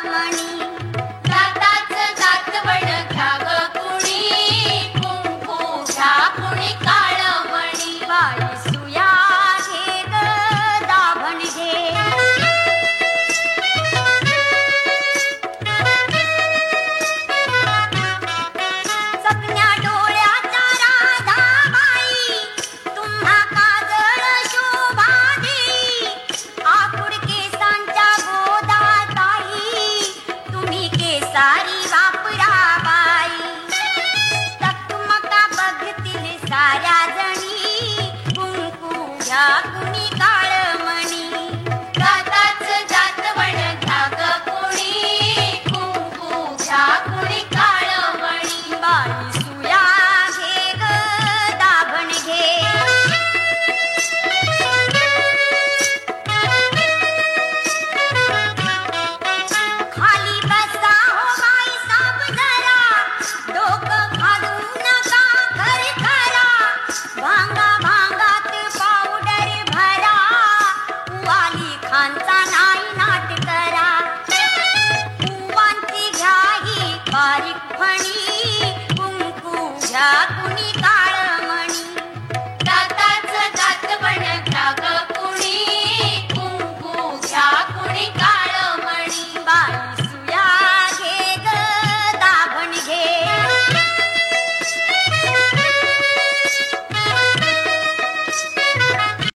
मणी जाताच जातवड घ्या ग कुणी कुंकू घ्या कुणी काळमणी बाई सुया घे ग दाभण घे सपन्या डोळ्याचा राधाबाई तुम्हा काजळ शोभा देई आकुड केसांच्या गोदाताई तुम्ही केसारी वापरा बाई चकमका बघतील साऱ्या जणी कुंकू घ्या कुणी काळमणी जाताच जातवड घ्या ग कुणी कुंकू घ्या कुणी काळमणी बाई सुया घे ग दाभण घे खाली बसा हो बाई साप जरा डोकं घालू नका खरखरा भांगा भांगात पावडर भरा वाली खानचा नाही नाट करा कुवांची घ्या ही बारीक फणी कुंकू घ्या कुणी का